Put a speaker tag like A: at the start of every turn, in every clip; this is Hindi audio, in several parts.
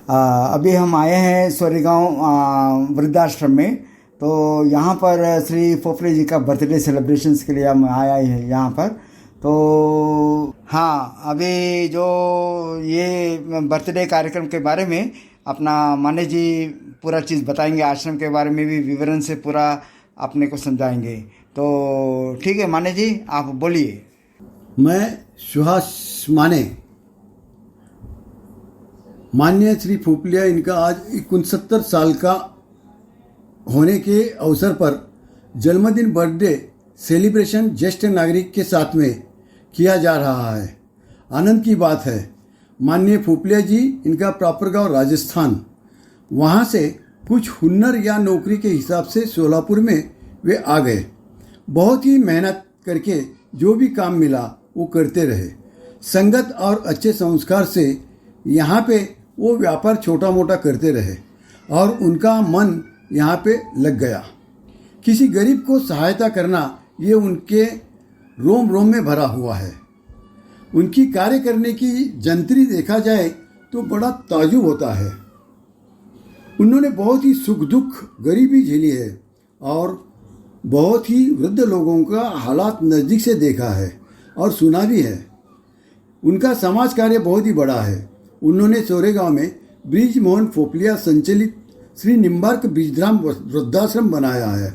A: अभी हम आए हैं सोरेगांव वृद्धाश्रम में। तो यहाँ पर श्री फोफले जी का बर्थडे सेलिब्रेशंस के लिए हम आए हैं यहाँ पर। तो हाँ, अभी जो ये बर्थडे कार्यक्रम के बारे में अपना माने जी पूरा चीज़ बताएंगे, आश्रम के बारे में भी विवरण से पूरा अपने को समझाएंगे। तो ठीक है माने जी, आप बोलिए।
B: मैं सुहास माने, माननीय श्री फोफलिया, इनका आज 69 साल का होने के अवसर पर जन्मदिन बर्थडे सेलिब्रेशन ज्येष्ठ नागरिक के साथ में किया जा रहा है। आनंद की बात है, माननीय फोफलिया जी, इनका प्रॉपर गांव राजस्थान, वहां से कुछ हुनर या नौकरी के हिसाब से सोलापुर में वे आ गए। बहुत ही मेहनत करके जो भी काम मिला वो करते रहे। संगत और अच्छे संस्कार से यहाँ पे वो व्यापार छोटा मोटा करते रहे और उनका मन यहाँ पे लग गया। किसी गरीब को सहायता करना ये उनके रोम रोम में भरा हुआ है। उनकी कार्य करने की जंतरी देखा जाए तो बड़ा ताजुब होता है। उन्होंने बहुत ही सुख दुख गरीबी झेली है और बहुत ही वृद्ध लोगों का हालात नज़दीक से देखा है और सुना भी है। उनका समाज कार्य बहुत ही बड़ा है। उन्होंने सोरेगांव में ब्रिज मोहन फोफलिया संचालित श्री निम्बार्क बीजधाम वृद्धाश्रम बनाया है।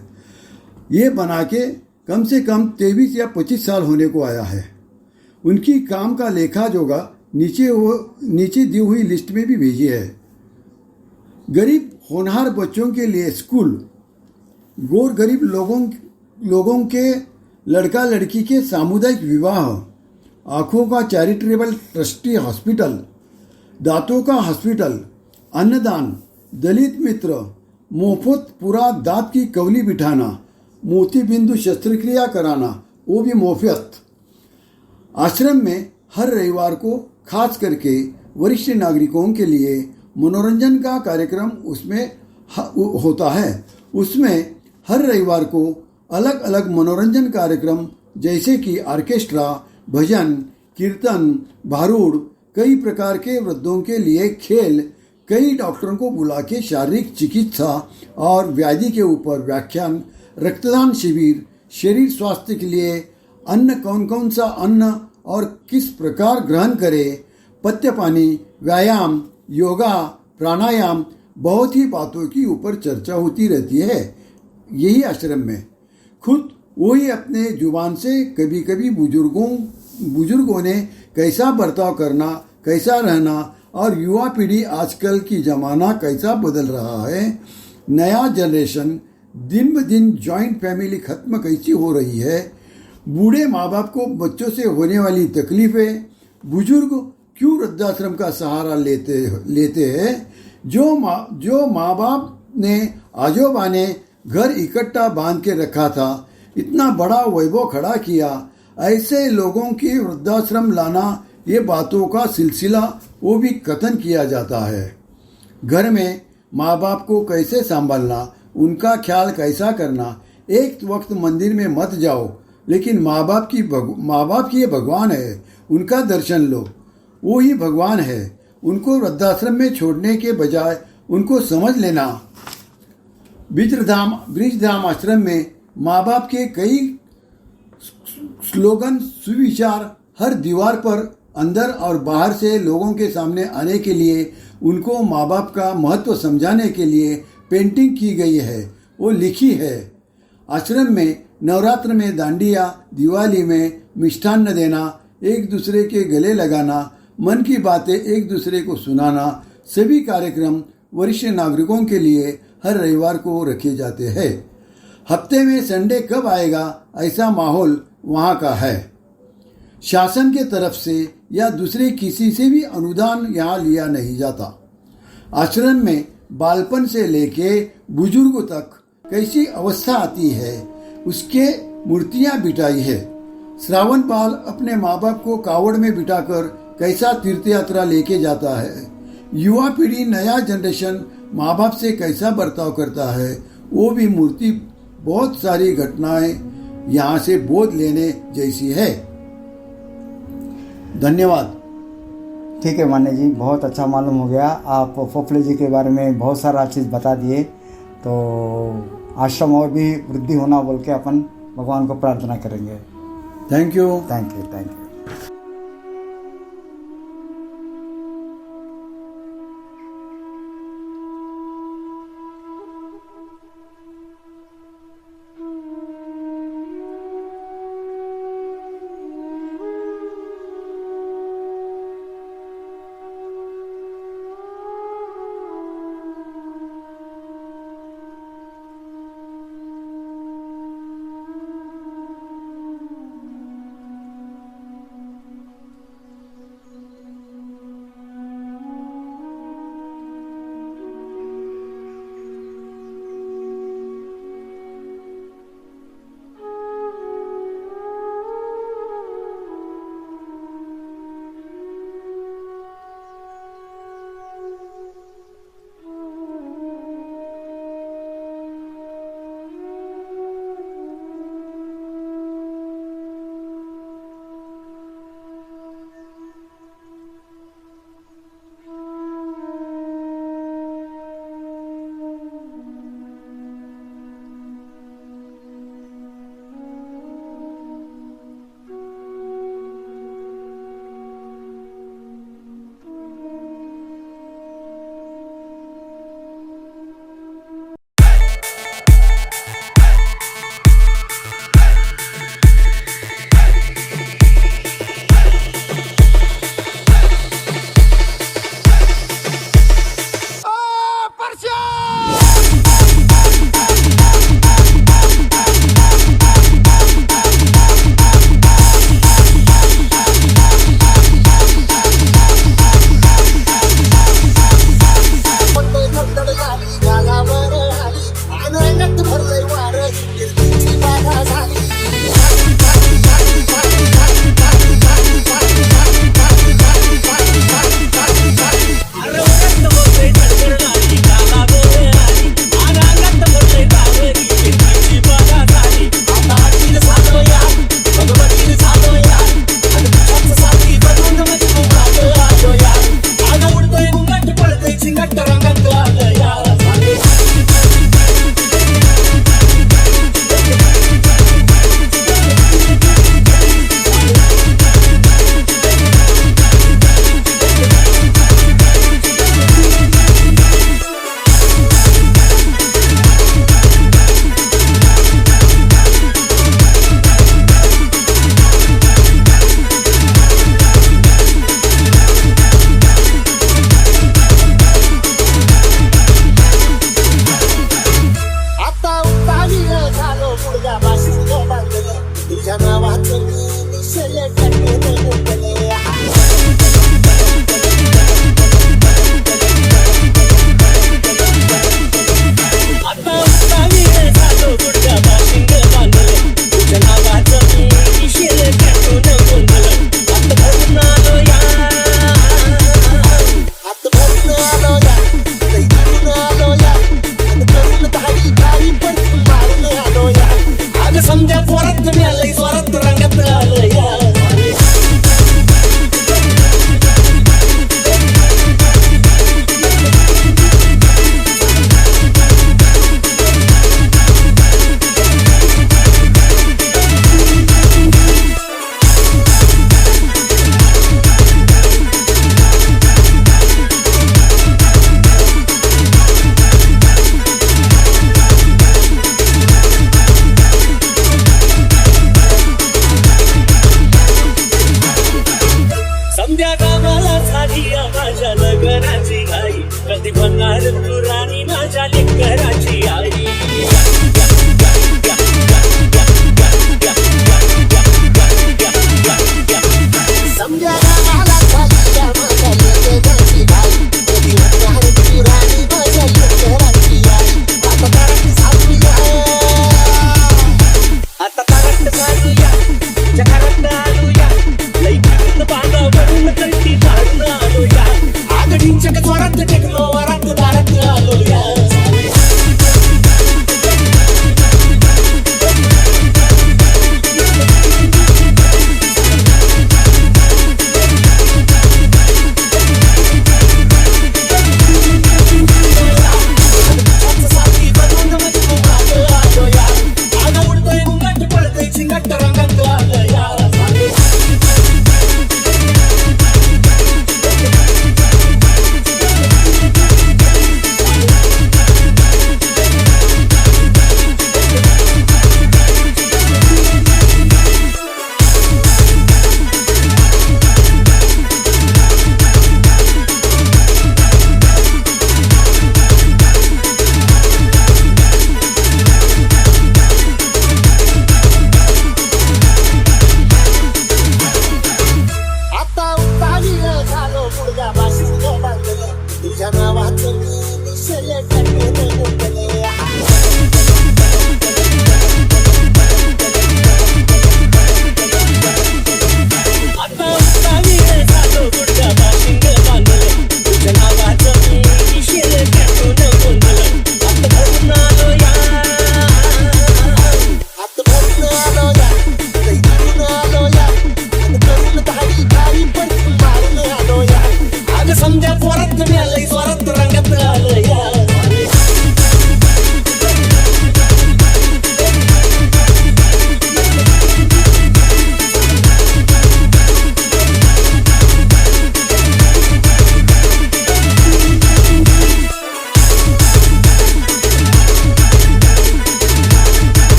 B: ये बना के कम से कम 23 या 25 साल होने को आया है। उनकी काम का लेखा जोगा नीचे दी हुई लिस्ट में भी भेजी है। गरीब होनहार बच्चों के लिए स्कूल, गौर गरीब लोगों के लड़का लड़की के सामुदायिक विवाह, आँखों का चैरिटेबल ट्रस्टी हॉस्पिटल, दांतों का हॉस्पिटल, अन्नदान, दलित मित्र, मुफ्त पूरा दांत की कवली बिठाना, मोती बिंदु शस्त्रक्रिया कराना, वो भी मुफ्त। आश्रम में हर रविवार को खास करके वरिष्ठ नागरिकों के लिए मनोरंजन का कार्यक्रम उसमें होता है। उसमें हर रविवार को अलग अलग मनोरंजन कार्यक्रम जैसे कि ऑर्केस्ट्रा, भजन, कीर्तन, भारूड़, कई प्रकार के वृद्धों के लिए खेल, कई डॉक्टरों को बुला के शारीरिक चिकित्सा और व्याधि के ऊपर व्याख्यान, रक्तदान शिविर, शरीर स्वास्थ्य के लिए अन्न कौन कौन सा अन्न और किस प्रकार ग्रहण करे, पथ्य पानी, व्यायाम, योगा, प्राणायाम, बहुत ही बातों की ऊपर चर्चा होती रहती है यही आश्रम में। खुद वही अपने जुबान से कभी कभी बुजुर्गों ने कैसा बर्ताव करना, कैसा रहना और युवा पीढ़ी आजकल की जमाना कैसा बदल रहा है, नया जनरेशन दिन ब दिन जॉइंट फैमिली खत्म कैसी हो रही है, बूढ़े माँ बाप को बच्चों से होने वाली तकलीफें, बुजुर्ग क्यों वृद्धाश्रम का सहारा लेते हैं, जो माँ बाप ने आजोबा ने घर इकट्ठा बांध के रखा था, इतना बड़ा वैभव खड़ा किया, ऐसे लोगों की वृद्धाश्रम लाना, ये बातों का सिलसिला वो भी कथन किया जाता है। घर में माँ बाप को कैसे संभालना, उनका ख्याल कैसा करना। एक वक्त मंदिर में मत जाओ, लेकिन माँ बाप की ये भगवान है, उनका दर्शन लो, वो ही भगवान है। उनको वृद्धाश्रम में छोड़ने के बजाय उनको समझ लेना। ब्रिजधाम आश्रम में माँ बाप के कई स्लोगन, सुविचार हर दीवार पर अंदर और बाहर से लोगों के सामने आने के लिए, उनको माँ बाप का महत्व समझाने के लिए पेंटिंग की गई है, वो लिखी है। आश्रम में नवरात्र में दांडिया, दिवाली में मिष्ठान्न देना, एक दूसरे के गले लगाना, मन की बातें एक दूसरे को सुनाना, सभी कार्यक्रम वरिष्ठ नागरिकों के लिए हर रविवार को रखे जाते हैं। हफ्ते में संडे कब आएगा, ऐसा माहौल वहाँ का है। शासन के तरफ से या दूसरे किसी से भी अनुदान यहाँ लिया नहीं जाता। आश्रम में बालपन से लेके बुजुर्गों तक कैसी अवस्था आती है, उसके मूर्तियाँ बिठाई है। श्रावण बाल अपने माँ बाप को कावड़ में बिठाकर कैसा तीर्थ यात्रा लेके जाता है। युवा पीढ़ी, नया जनरेशन माँ बाप से कैसा बर्ताव करता है, वो भी मूर्ति, बहुत सारी घटनाएं यहाँ से बोध लेने जैसी है। धन्यवाद।
A: ठीक है मान्य जी, बहुत अच्छा मालूम हो गया। आप फोफले जी के बारे में बहुत सारा चीज़ बता दिए, तो आश्रम और भी वृद्धि होना बोल के अपन भगवान को प्रार्थना करेंगे।
B: Thank you.
A: Thank you, thank you.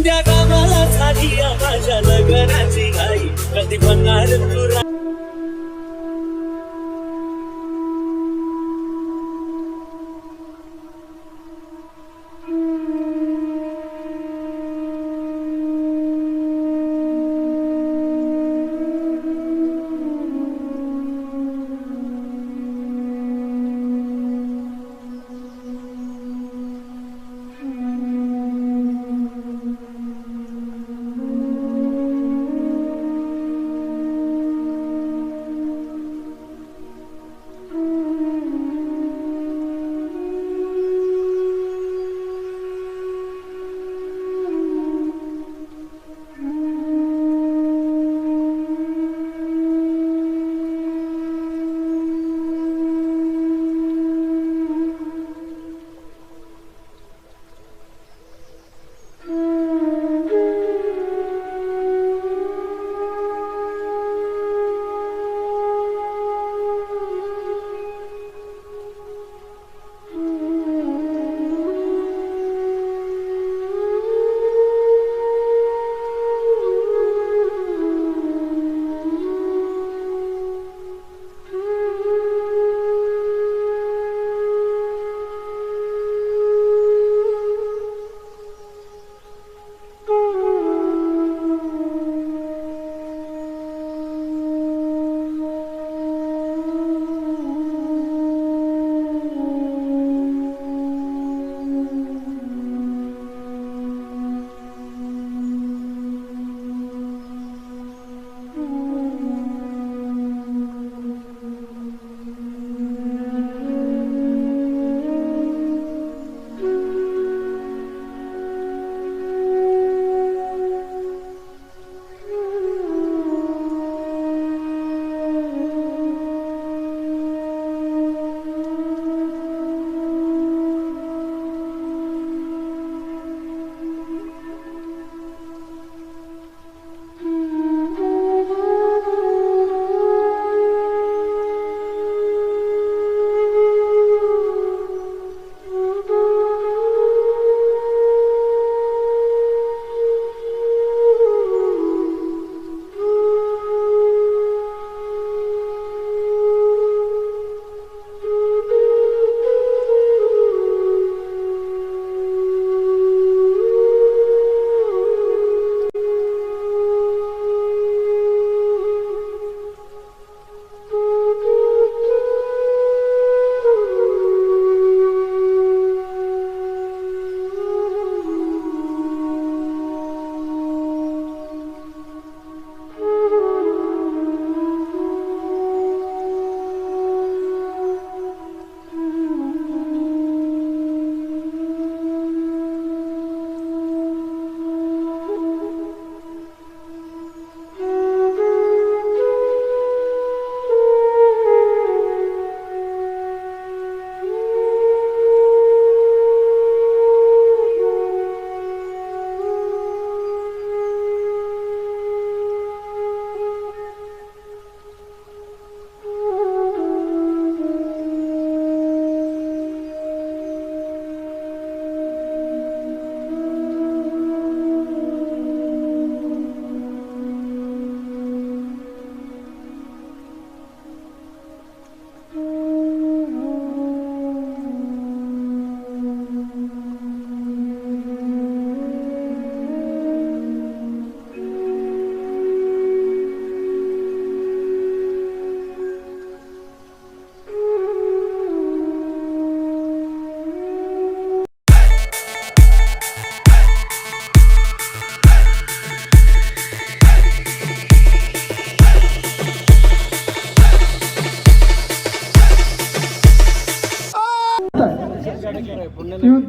C: त्या कामाला झाली माझ्या लग्नाची घाई कधी म्हणणार तुला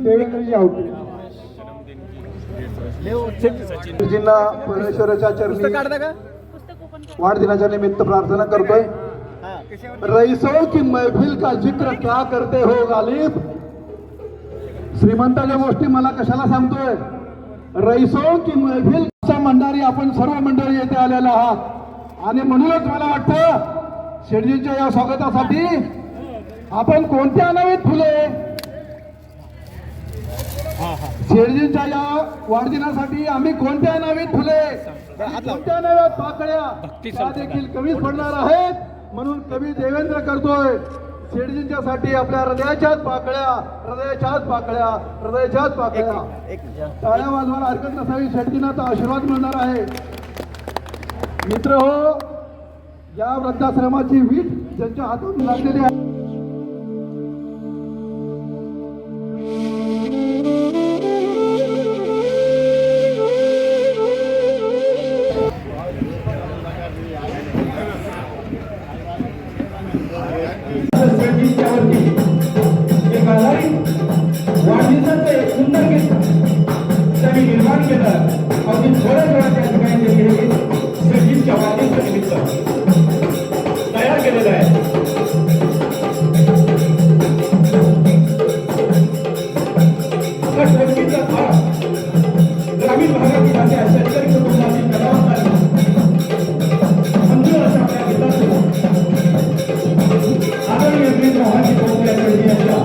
D: देवेंद्रजी आउट. गुरुजींना परमेश्वराच्या चरणी वाढदिनाच्या निमित्त प्रार्थना करतोय. रईसों की महफिल का जिक्र क्या करते हो गालिब. श्रीमंताच्या गोष्टी मला कशाला सांगतोय. रईसों की महफिल मंडळी आपण सर्व मंडळी येथे आलेला आहात आणि म्हणूनच मला वाटतं शेठजींच्या या स्वागतासाठी आपण कोणत्या आणावीत फुले. शेडजींच्या या वाढदिनासाठी आम्ही कोणत्या नवीन फुले कोणत्या नव्या पाकळ्या त्या देखील कमीच पडणार आहेत, म्हणून कवी देवेंद्र करतोय शेडजींच्या साठी आपल्या हृदयाच्याच पाकळ्या टाळ्या वाजवायला हरकत नसावी. शेडजींना तर आशीर्वाद मिळणार आहे. मित्र हो, या वृद्धाश्रमाची वीट ज्यांच्या हातून लागलेली आहे
E: वाढदिवसाचं एक सुंदर गीत त्यांनी निर्माण केलं. अगदी थोड्या वेळा त्या ठिकाणी हे गीत शेडजींच्या वाढदिवसानिमित्त तयार केलेलं आहे. आपला शेडजींचा भाग ग्रामीण भागातील अशा शेतकरी कुटुंबातील कलावंतांनी मंजूर अशा आपल्या गीतातून आदरणीय वीर मोहनजी भोसले शेडजी यांच्या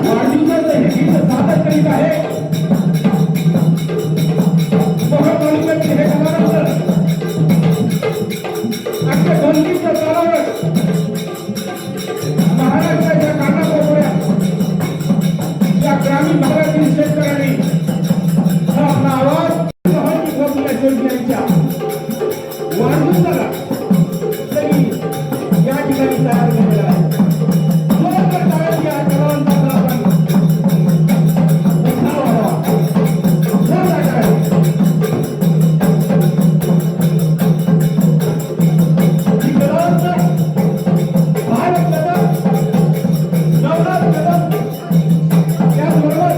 E: वाढदिवसाचं हे गीत सादर करीत आहे महापालिकेचे हे कलावंत अख्ख्या धनगीच्या तळावर महाराष्ट्राच्या कानाकोपऱ्यात या ग्रामीण भागातील शेतकऱ्यांनी हा आपला आवाज मोहनजी भोसले शेडजी यांच्या वाढदिवसाला त्यांनी या ठिकाणी तयार केलेला आहे. जोरदार टाळ्या या कलावंतांना आपण उत्साह व्हावा. जोरदार टाळ्या. ही कलावंत भारत कदम, नवनाथ कदम, त्याचबरोबर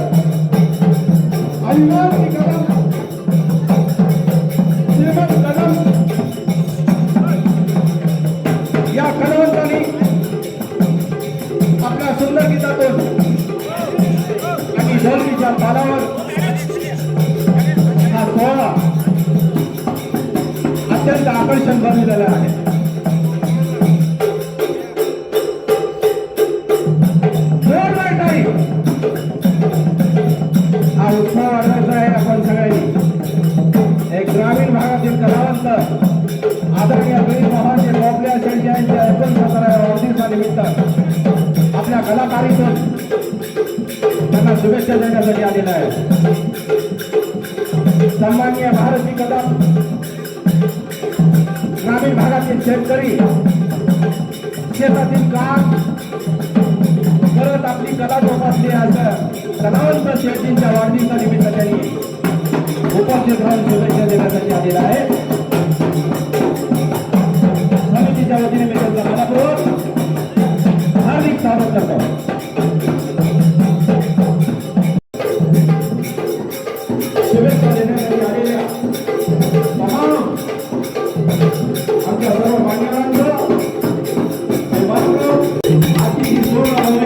E: अभिमानी कदम, श्रीमंत कदम या कलावंतांनी आपल्या सुंदर गीतातून आणि धरणीच्या तालावर हा सोहळा अत्यंत आकर्षण बनलेला आहे. जोरदार टाळी. हा उत्सव वाढवायचा आहे आपण सगळ्यांनी. एक ग्रामीण भागातील कलावंत आदरणीय वीर मोहनजी भोसले शेडजी यांच्या 69व्या वाढदिवसानिमित्त आपल्या कलाकारीतून त्यांना शुभेच्छा देण्यासाठी आलेला आहे. सन्माननीय भारती कदम ग्रामीण भागातील शेतकरी शेतातील काम करत आपली कला जोपासली असं कलावंत शेडजींच्या वाढदिवसानिमित्त त्यांनी उपस्थित राहून शुभेच्छा देण्यासाठी आलेला आहे. समितीच्या वतीने मी त्यांचा मनापूर्वक हार्दिक स्वागत करतो. शुभेच्छा देण्यासाठी आलेल्या तमाम आमच्या सर्व मान्यवरांचं आजची ही सोहळा आहे.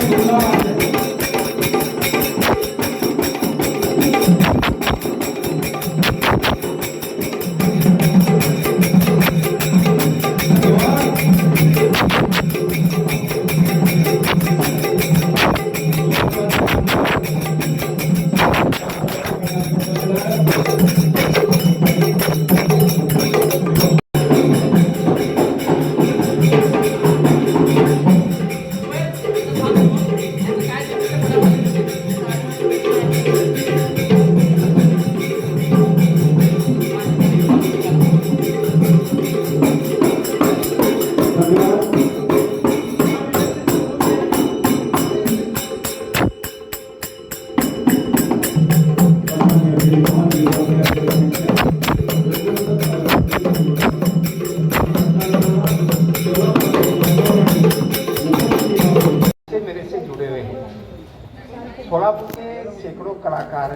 F: सोलापुर के सैकड़ों कलाकार,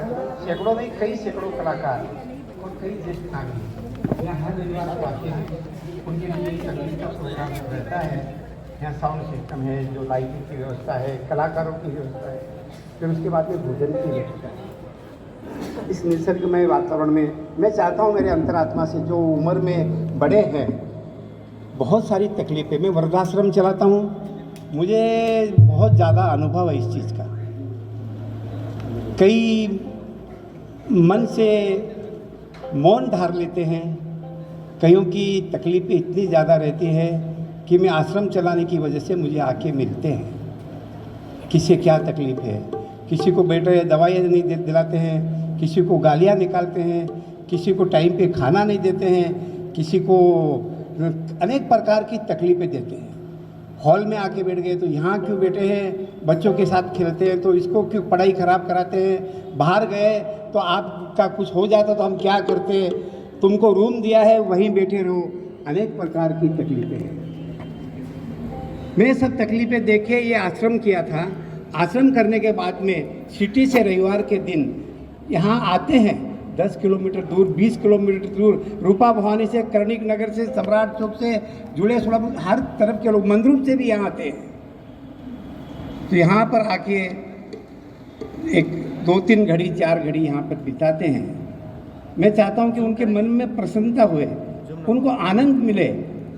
F: सैकड़ों नहीं कई सैकड़ों कलाकार और कई ज्येष्ठ नागरिक यहाँ हर रविवार को आते हैं. उनके लिए संगीत का प्रोग्राम रहता है. यहाँ साउंड सिस्टम है, जो लाइटिंग की व्यवस्था है, कलाकारों की व्यवस्था है, फिर उसके बाद में भोजन की व्यवस्था है. इस निसर्गमय वातावरण में मैं चाहता हूँ मेरे अंतरात्मा से जो उम्र में बड़े हैं बहुत सारी तकलीफ़ें, मैं वृद्धाश्रम चलाता हूँ, मुझे बहुत ज़्यादा अनुभव है इस चीज़ का। कई मन से मौन धार लेते हैं, कईयों की तकलीफ़ें इतनी ज़्यादा रहती है कि मैं आश्रम चलाने की वजह से मुझे आके मिलते हैं, किसे क्या तकलीफ़ है, किसी को बैठे दवाइयाँ नहीं दिलाते हैं, किसी को गालियाँ निकालते हैं, किसी को टाइम पे खाना नहीं देते हैं, किसी को अनेक प्रकार की तकलीफ़ें देते हैं। हॉल में आके बैठ गए तो यहाँ क्यों बैठे हैं, बच्चों के साथ खेलते हैं तो इसको क्यों पढ़ाई ख़राब कराते हैं, बाहर गए तो आपका कुछ हो जाता तो हम क्या करते, तुमको रूम दिया है वहीं बैठे रहो, अनेक प्रकार की तकलीफ़ें हैं। मैं सब तकलीफ़ें देखे ये आश्रम किया था। आश्रम करने के बाद में सिटी से रविवार के दिन यहाँ आते हैं, 10 किलोमीटर दूर, 20 किलोमीटर दूर, रूपा भवानी से, कर्णिक नगर से, सम्राट चौक से जुड़े सोलापुर, हर तरफ के लोग मंदिरों से भी यहाँ आते हैं। तो यहाँ पर आके एक 2-3 घड़ी 4 घड़ी यहाँ पर बिताते हैं। मैं चाहता हूँ कि उनके मन में प्रसन्नता हुए, उनको आनंद मिले,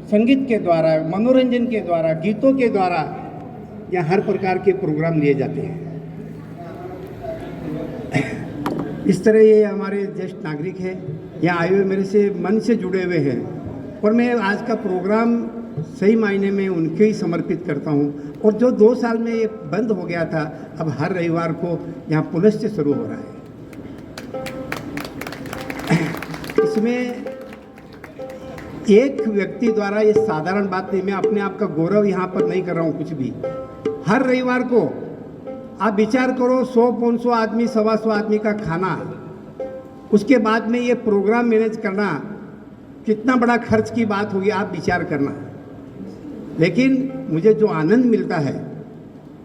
F: संगीत के द्वारा, मनोरंजन के द्वारा, गीतों के द्वारा यहाँ हर प्रकार के प्रोग्राम लिए जाते हैं। इस तरह ये हमारे ज्येष्ठ नागरिक हैं, यहाँ आए हुए मेरे से मन से जुड़े हुए हैं और मैं आज का प्रोग्राम सही मायने में उनके ही समर्पित करता हूँ। और जो 2 साल में ये बंद हो गया था, अब हर रविवार को यहाँ पुनः से शुरू हो रहा है। इसमें एक व्यक्ति द्वारा ये साधारण बात नहीं, मैं अपने आप का गौरव यहाँ पर नहीं कर रहा हूँ कुछ भी। हर रविवार को आप विचार करो, 100-500 आदमी, 125 आदमी का खाना, उसके बाद में ये प्रोग्राम मैनेज करना कितना बड़ा खर्च की बात होगी, आप विचार करना। लेकिन मुझे जो आनंद मिलता है,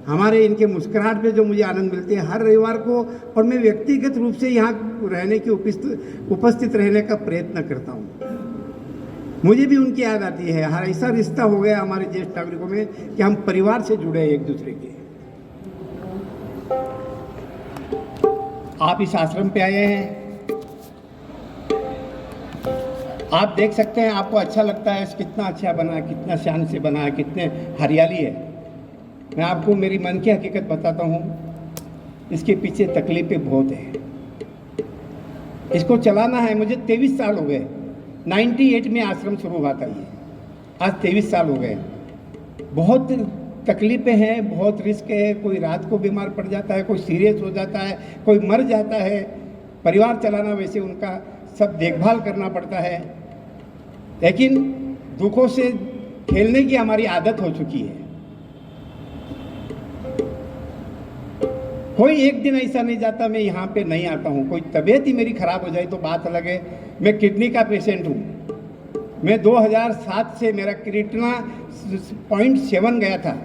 F: हमारे इनके मुस्कुराहट पे जो मुझे आनंद मिलते हैं हर रविवार को, और मैं व्यक्तिगत रूप से यहाँ रहने की उपस्थित रहने का प्रयत्न करता हूँ। मुझे भी उनकी याद आती है। हर ऐसा रिश्ता हो गया हमारे ज्येष्ठ नागरिकों में कि हम परिवार से जुड़े हैं एक दूसरे के। आप इस आश्रम पे आए हैं, आप देख सकते हैं, आपको अच्छा लगता है, कितना अच्छा बना है, कितना शान से बना है, कितने हरियाली है। मैं आपको मेरी मन की हकीकत बताता हूँ, इसके पीछे तकलीफें बहुत है। इसको चलाना है, मुझे 23 साल हो गए, 98 में आश्रम शुरू हुआ था ये, आज 23 साल हो गए। बहुत तकलीफ़ें हैं, बहुत रिस्क है, कोई रात को बीमार पड़ जाता है, कोई सीरियस हो जाता है, कोई मर जाता है। परिवार चलाना वैसे उनका सब देखभाल करना पड़ता है, लेकिन दुखों से खेलने की हमारी आदत हो चुकी है। कोई एक दिन ऐसा नहीं जाता मैं यहाँ पे नहीं आता हूँ। कोई तबीयत ही मेरी ख़राब हो जाए तो बात अलग है। मैं किडनी का पेशेंट हूँ। मैं 2007 से मेरा क्रिएटिनिन 0.7 गया था,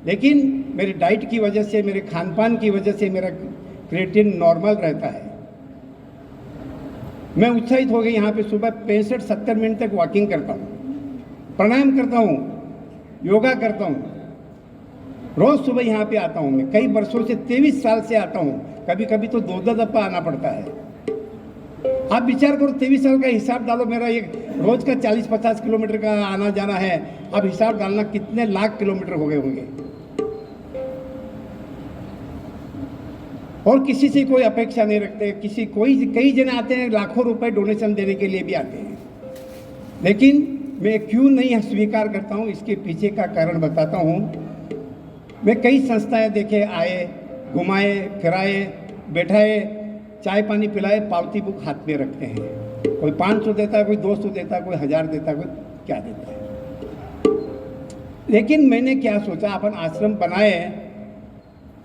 F: लेकिन मेरी डाइट की वजह से, मेरे खान पान की वजह से मेरा क्रिएटिनिन नॉर्मल रहता है। मैं उत्साहित हो गई, यहाँ पे सुबह 65-70 मिनट तक वॉकिंग करता हूँ, प्राणायाम करता हूँ, योगा करता हूँ। रोज़ सुबह यहाँ पे आता हूँ। मैं कई वर्षों से 23 साल से आता हूँ, कभी कभी तो 2-2 दफ़ा आना पड़ता है। आप विचार करो, 23 साल का हिसाब डालो। मेरा एक रोज़ का 40-50 किलोमीटर का आना जाना है। अब हिसाब डालना कितने लाख किलोमीटर हो गए होंगे। और किसी से कोई अपेक्षा नहीं रखते। कई जने आते हैं, लाखों रुपए डोनेशन देने के लिए भी आते हैं, लेकिन मैं क्यों नहीं स्वीकार करता हूँ, इसके पीछे का कारण बताता हूँ। मैं कई संस्थाएं देखे, आए, घुमाए फिराए, बैठाए, चाय पानी पिलाए, पावती बुक हाथ में रखते हैं। कोई 500 देता है, कोई 200 देता है, कोई 1000 देता है, कोई क्या देता है। लेकिन मैंने क्या सोचा, अपन आश्रम बनाए,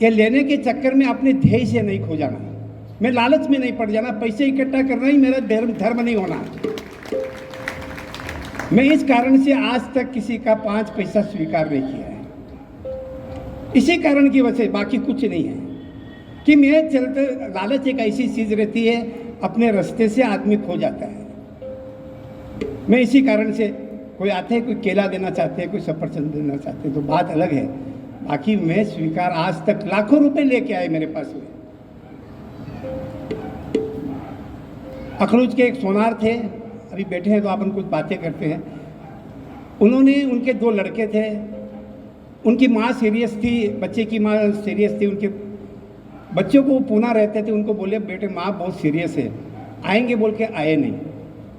F: ये लेने के चक्कर में अपने ध्येय से नहीं खो जाना, मैं लालच में नहीं पड़ जाना, पैसे इकट्ठा करना ही मेरा धर्म नहीं होना। मैं इस कारण से आज तक किसी का 5 पैसा स्वीकार नहीं किया है। इसी कारण की वजह से, बाकी कुछ नहीं है, कि मैं चलते, लालच एक ऐसी चीज़ रहती है, अपने रास्ते से आदमी खो जाता है। मैं इसी कारण से, कोई आते हैं, कोई केला देना चाहते हैं, कोई सफरचंद देना चाहते हैं, तो बात अलग है। बाकी मैं स्वीकार, आज तक लाखों रुपए लेके आए मेरे पास में। अखलूज के एक सोनार थे, अभी बैठे हैं तो अपन कुछ बातें करते हैं।
G: उन्होंने, उनके 2 लड़के थे, उनकी माँ सीरियस थी, बच्चे की माँ सीरियस थी, उनके बच्चों को पूना रहते थे, उनको बोले बेटे माँ बहुत सीरियस है, आएंगे बोल के आए नहीं।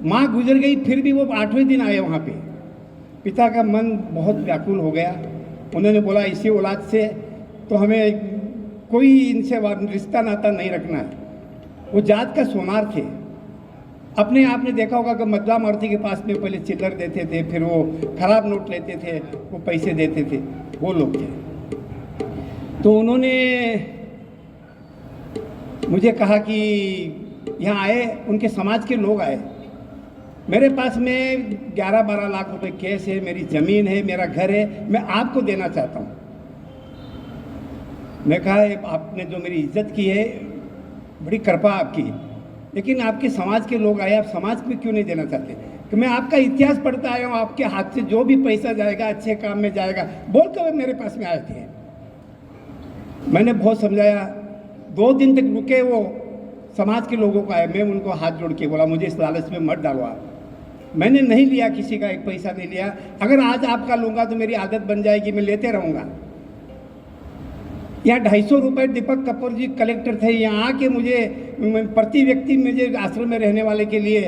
G: माँ गुजर गई, फिर भी वो 8वें दिन आए वहाँ पे। पिता का मन बहुत व्याकुल हो गया। उन्होंने बोला इसी औलाद से तो हमें कोई इनसे रिश्ता नाता नहीं रखना है। वो जात का सोनार थे। अपने आपने देखा होगा कि मद्दा मारुति के पास में पहले चिल्लर देते थे, फिर वो खराब नोट लेते थे, वो पैसे देते थे, वो लोग थे। तो उन्होंने मुझे कहा कि यहाँ आए, उनके समाज के लोग आए, मेरे पास में 11-12 लाख रुपए कैश है, मेरी ज़मीन है, मेरा घर है, मैं आपको देना चाहता हूँ। मैं कहा आपने जो मेरी इज्जत की है, बड़ी कृपा आपकी, लेकिन आपके समाज के लोग आए, आप समाज में क्यों नहीं देना चाहते? कि मैं आपका इतिहास पढ़ता आया हूँ, आपके हाथ से जो भी पैसा जाएगा अच्छे काम में जाएगा बोल कर मेरे पास में आए थे। मैंने बहुत समझाया, 2 दिन तक रुके, वो समाज के लोगों को आए, मैं उनको हाथ जोड़ के बोला मुझे इस लालच में मत डालो आप। मैंने नहीं लिया, किसी का 1 पैसा नहीं लिया। अगर आज आपका लूँगा तो मेरी आदत बन जाएगी, मैं लेते रहूँगा। यहाँ 250 रुपये दीपक कपूर जी कलेक्टर थे, यहाँ आके मुझे प्रति व्यक्ति मुझे आश्रम में रहने वाले के लिए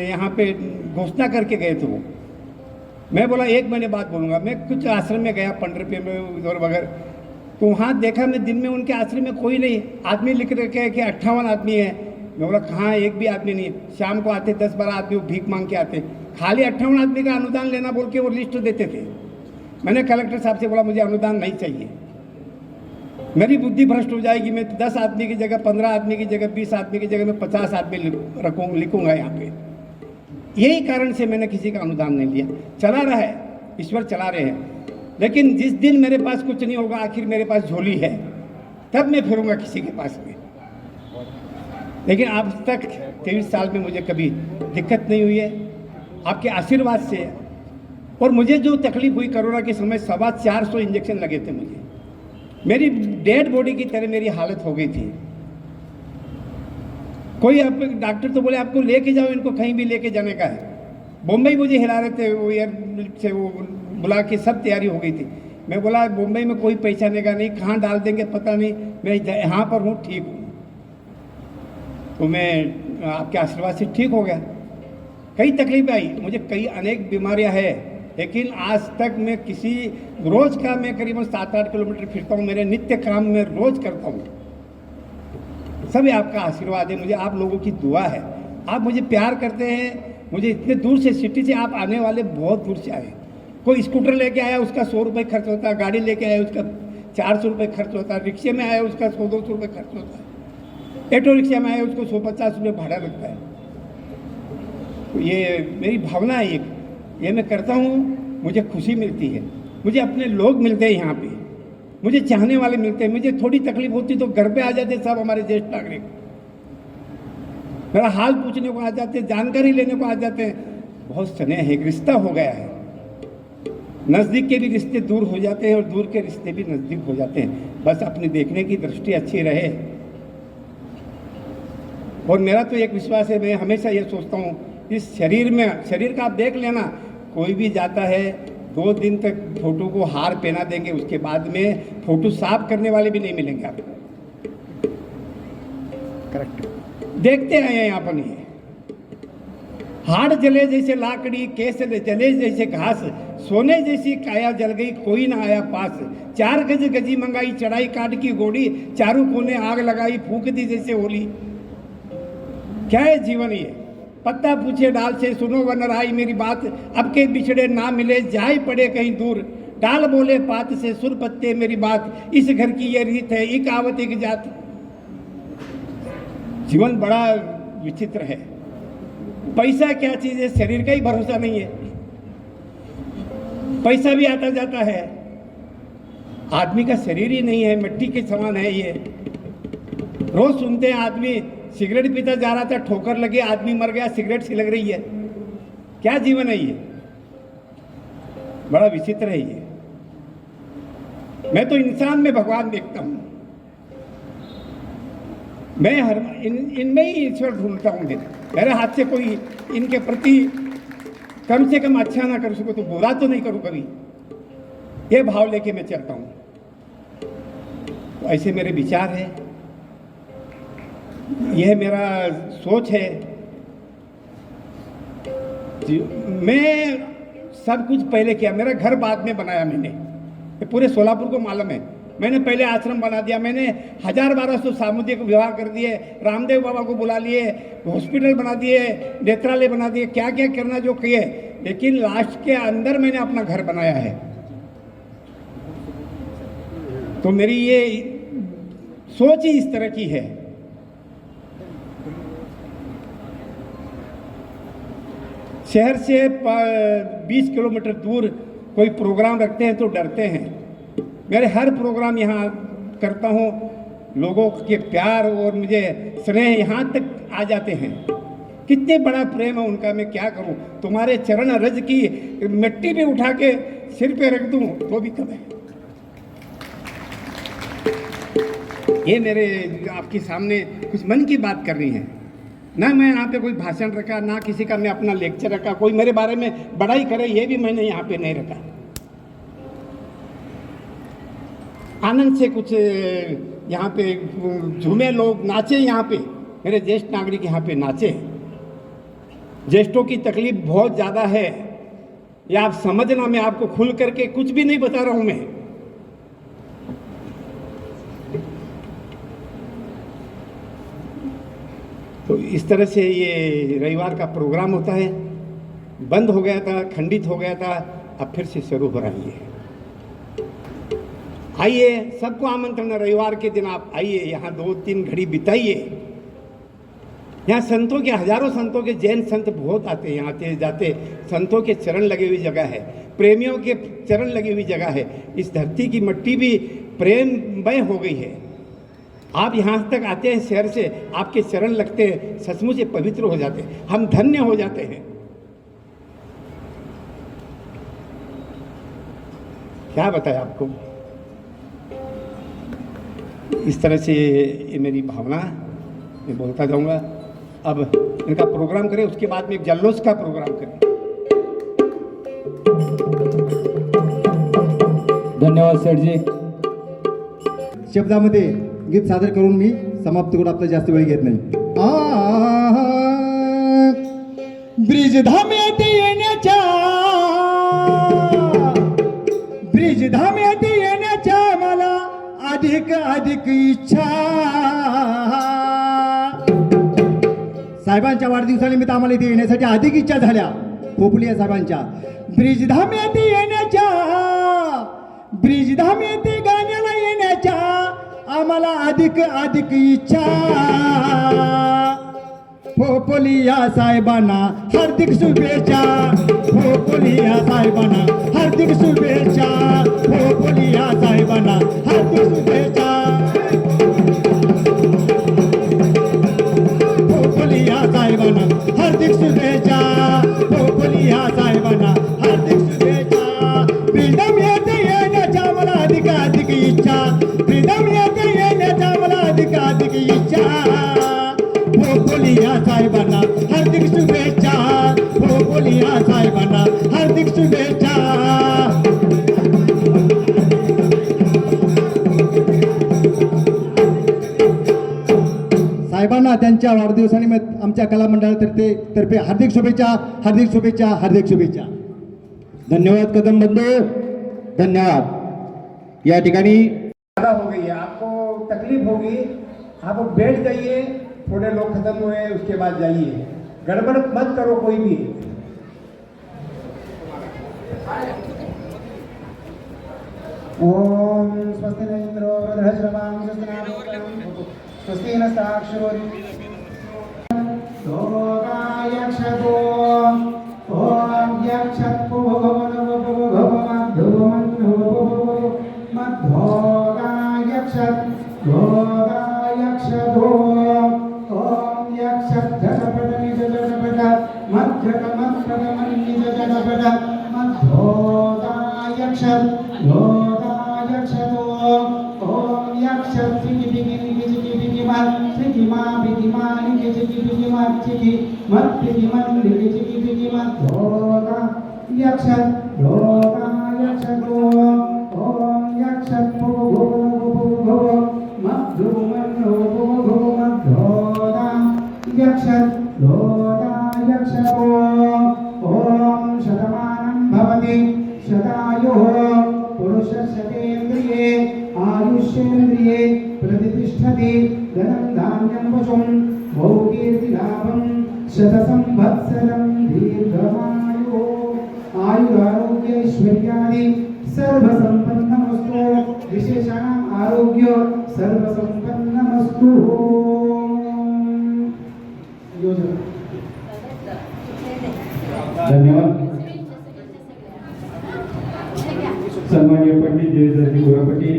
G: यहाँ पे घोषणा करके गए थे वो। मैं बोला 1 महीने बाद बोलूँगा। मैं कुछ आश्रम में गया 15 रुपये में उधर वगैरह, तो वहाँ देखा मैं दिन में उनके आश्रम में कोई नहीं, आदमी लिख रखे हैं कि 58 आदमी है। मैं बोला कहाँ, एक भी आदमी नहीं है। शाम को आते 10-12 आदमी वो भीख मांग के आते, खाली 58 आदमी का अनुदान लेना बोल के वो लिस्ट देते थे। मैंने कलेक्टर साहब से बोला मुझे अनुदान नहीं चाहिए, मेरी बुद्धि भ्रष्ट हो जाएगी। मैं 10 आदमी की जगह 15 आदमी की जगह 20 आदमी की जगह मैं 50 आदमी लिखूंगा यहाँ पे। यही कारण से मैंने किसी का अनुदान नहीं लिया। चला रहा है, ईश्वर चला रहे हैं, लेकिन जिस दिन मेरे पास कुछ नहीं होगा, आखिर मेरे पास झोली है, तब मैं फिरूंगा किसी के पास में। लेकिन आज तक 23 साल में मुझे कभी दिक्कत नहीं हुई है, आपके आशीर्वाद से। और मुझे जो तकलीफ हुई कोरोना के समय, 450 इंजेक्शन लगे थे मुझे, मेरी डेड बॉडी की तरह मेरी हालत हो गई थी। कोई आप डॉक्टर तो बोले आपको लेके जाओ, इनको कहीं भी लेके जाने का है। बम्बई मुझे हिला रहे थे, वो एयर से वो बुला के सब तैयारी हो गई थी। मैं बोला बम्बई में कोई पहचानेगा नहीं, कहाँ डाल देंगे पता नहीं, मैं यहाँ पर हूँ, ठीक हूँ। तो मैं आपके आशीर्वाद से ठीक हो गया। कई तकलीफें आई मुझे, कई अनेक बीमारियाँ हैं, लेकिन आज तक मैं किसी रोज़ का मैं करीबन 7-8 किलोमीटर फिरता हूँ, मेरे नित्य काम में रोज़ करता हूँ। सब आपका आशीर्वाद है, मुझे आप लोगों की दुआ है। आप मुझे प्यार करते हैं, मुझे इतने दूर से सिटी से आप आने वाले बहुत दूर से आए। कोई स्कूटर लेके आया उसका 100 रुपये खर्च होता है, गाड़ी लेके आया उसका 400 रुपये खर्च होता है, रिक्शे में आया उसका 100-200 रुपये खर्च होता है, ऑटो रिक्शा में आया उसको 150 रुपये भाड़ा लगता है। तो ये मेरी भावना है, ये मैं करता हूँ, मुझे खुशी मिलती है, मुझे अपने लोग मिलते हैं यहाँ पे, मुझे चाहने वाले मिलते हैं। मुझे थोड़ी तकलीफ होती तो घर पे आ जाते सब हमारे ज्येष्ठ नागरिक, मेरा हाल पूछने को आ जाते, जानकारी लेने को आ जाते हैं। बहुत स्नेह है, रिश्ता हो गया है। नज़दीक के भी रिश्ते दूर हो जाते हैं और दूर के रिश्ते भी नज़दीक हो जाते हैं, बस अपनी देखने की दृष्टि अच्छी रहे। और मेरा तो एक विश्वास है, मैं हमेशा ये सोचता हूँ, इस शरीर का आप देख लेना, कोई भी जाता है 2 दिन तक फोटो को हार पहना देंगे, उसके बाद में फोटो साफ करने वाले भी नहीं मिलेंगे आपको।
A: करेक्ट,
G: देखते हैं यहाँ पर नहीं, हाड़ जले जैसे लाकड़ी, केस जले जैसे घास, सोने जैसी काया जल गई, कोई ना आया पास। 4 गज गजी मंगाई, चढ़ाई काट की गोड़ी, चारों कोने आग लगाई, फूंक दी जैसे होली। क्या है जीवन ये? पत्ता पूछे डाल से, सुनो वन आई मेरी बात, अब के बिछड़े ना मिले, जाए पड़े कहीं दूर। डाल बोले पात से, सुर पत्ते मेरी बात, इस घर की ये रीत है, एक आवत एक जात। जीवन बड़ा विचित्र है। पैसा क्या चीज है? शरीर का ही भरोसा नहीं है, पैसा भी आता जाता है, आदमी का शरीर ही नहीं है, मिट्टी के समान है ये। रोज सुनते हैं आदमी सिगरेट पीता जा रहा था, ठोकर लगे, आदमी मर गया, सिगरेट सी लग रही है। क्या जीवन है ये? बड़ा विचित्र है ये। मैं तो इंसान में भगवान देखता हूं, मैं इनमें ही ईश्वर ढूंढता हूं। मेरे हाथ से कोई इनके प्रति कम से कम अच्छा ना कर सकूं तो बुरा तो नहीं करूं कभी, ये भाव लेके मैं चलता हूं। तो ऐसे मेरे विचार है, यह मेरा सोच है। मैं सब कुछ पहले किया, मेरा घर बाद में बनाया मैंने, ये पूरे सोलापुर को मालूम है। मैंने पहले आश्रम बना दिया, मैंने 1000-1200 सामुदायिक विवाह कर दिए, रामदेव बाबा को बुला लिए, हॉस्पिटल बना दिए, नेत्रालय बना दिए, क्या क्या करना जो किए, लेकिन लास्ट के अंदर मैंने अपना घर बनाया है। तो मेरी ये सोच ही इस तरह की है। शहर से 20 किलोमीटर दूर कोई प्रोग्राम रखते हैं तो डरते हैं। मेरे हर प्रोग्राम यहाँ करता हूँ, लोगों के प्यार और मुझे स्नेह यहाँ तक आ जाते हैं। कितने बड़ा प्रेम है उनका, मैं क्या करूँ। तुम्हारे चरण रज की मिट्टी भी उठा के सिर पे रख दूँ तो भी कम है। ये मेरे आपके सामने कुछ मन की बात करनी है ना। मैं यहाँ पे कोई भाषण रखा ना, किसी का मैं अपना लेक्चर रखा, कोई मेरे बारे में बड़ाई करे ये भी मैंने यहाँ पे नहीं रखा। आनंद से कुछ यहाँ पे झूमे, लोग नाचे, यहाँ पे मेरे ज्येष्ठ नागरिक यहाँ पे नाचे। ज्येष्ठों की तकलीफ बहुत ज़्यादा है, ये आप समझना। मैं आपको खुल करके कुछ भी नहीं बता रहा हूँ मैं। तो इस तरह से ये रविवार का प्रोग्राम होता है। बंद हो गया था, खंडित हो गया था, अब फिर से शुरू हो रहा है। आइए, सबको आमंत्रण है, रविवार के दिन आप आइए, यहाँ 2-3 घड़ी बिताइए। यहाँ संतों के, हजारों संतों के, जैन संत बहुत आते हैं, यहाँ आते जाते। संतों के चरण लगे हुई जगह है, प्रेमियों के चरण लगी हुई जगह है। इस धरती की मिट्टी भी प्रेममय हो गई है। आप यहाँ तक आते हैं शहर से, आपके चरण लगते हैं, सचमुच से पवित्र हो जाते हैं, हम धन्य हो जाते हैं। क्या बताएं आपको। इस तरह से ये मेरी भावना मैं बोलता जाऊंगा। अब इनका प्रोग्राम करें, उसके बाद में एक जल्लोष का प्रोग्राम करें।
H: धन्यवाद सेठजी।
I: शब्दामध्ये गीत सादर करून मी समाप्त करून आपला जास्त वेळ घेत नाही। ब्रिजधाम्यात येण्याच्या, ब्रिजधाम्यात येण्याच्या मला अधिक अधिक इच्छा। साहेबांच्या वाढदिवसानिमित्त आम्हाला इथे येण्यासाठी अधिक इच्छा झाल्या पोपलिया साहेबांच्या। ब्रिजधाम्यात येण्याच्या, ब्रिजधाम्यात गाण्याला येण्याच्या आम्हाला अधिक अधिक इच्छा। पोपलिया साहेबांना हार्दिक शुभेच्छा, पोपलिया साहेबांना हार्दिक शुभेच्छा, पोपलिया साहेबांना हार्दिक शुभेच्छा, पोपलिया साहेबांना हार्दिक शुभेच्छा, पोपलिया साहेबांना हार्दिक शुभेच्छा। ब्रिजधाम्यात येण्याच्या मला अधिक अधिक इच्छा, ब्रिजधाम्यात येण्याच्या मला अधिक अधिक इच्छा। पोपलिया साहेबांना हार्दिक शुभेच्छा, पोपलिया साहेबांना हार्दिक शुभेच्छा। साहेबांना त्यांच्या वाढदिवसानिमित्त आमच्या कला मंडळातर्फे हार्दिक शुभेच्छा, हार्दिक शुभेच्छा, हार्दिक शुभेच्छा।
H: धन्यवाद कदम बंधू, धन्यवाद। या ठिकाणी
G: ज़्यादा हो गई है, आपको तकलीफ होगी, आप बैठ जाइए, थोड़े लोग खत्म हुए उसके बाद जाइए, गड़बड़ मत करो कोई भी।
F: ओम स्वस्ति न इंद्रो वृद्धश्रवां स्वस्ति न साक्षरो यक्षतो ओम यक्षत्पु श्रीमद्भोगा यक्षद्भोगा यक्षगो ॐ यक्षद्भोगो मद्धुमन्यो मद्धोदा यक्षद्भोगा यक्षगो ॐ शतमानं भवति शतायुः पुरुषशतेन्द्रिये आयुष्येन्द्रिये प्रतिष्ठति धनं धान्यं पशुं भोगीर्तिलाभं शतसंवत्सरं दीर्घमायुः आयुरारोग्यैश्वर्यादि सर्वसम्पन्नमस्तु विशेषाणाम् आरोग्य सर्वसम्पन्नमस्तु।
E: धन्यवाद। सन्माननीय पंडित जयदत्ती गोरापट्टी।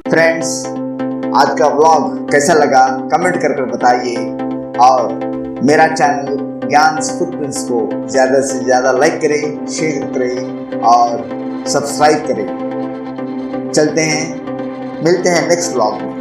A: फ्रेंड्स, आज का व्लॉग कैसा लगा कमेंट कर बताइए और मेरा चैनल ज्ञान फुटप्रिंट्स को ज़्यादा से ज़्यादा लाइक करें, शेयर करें और सब्सक्राइब करें। चलते हैं, मिलते हैं नेक्स्ट व्लॉग में।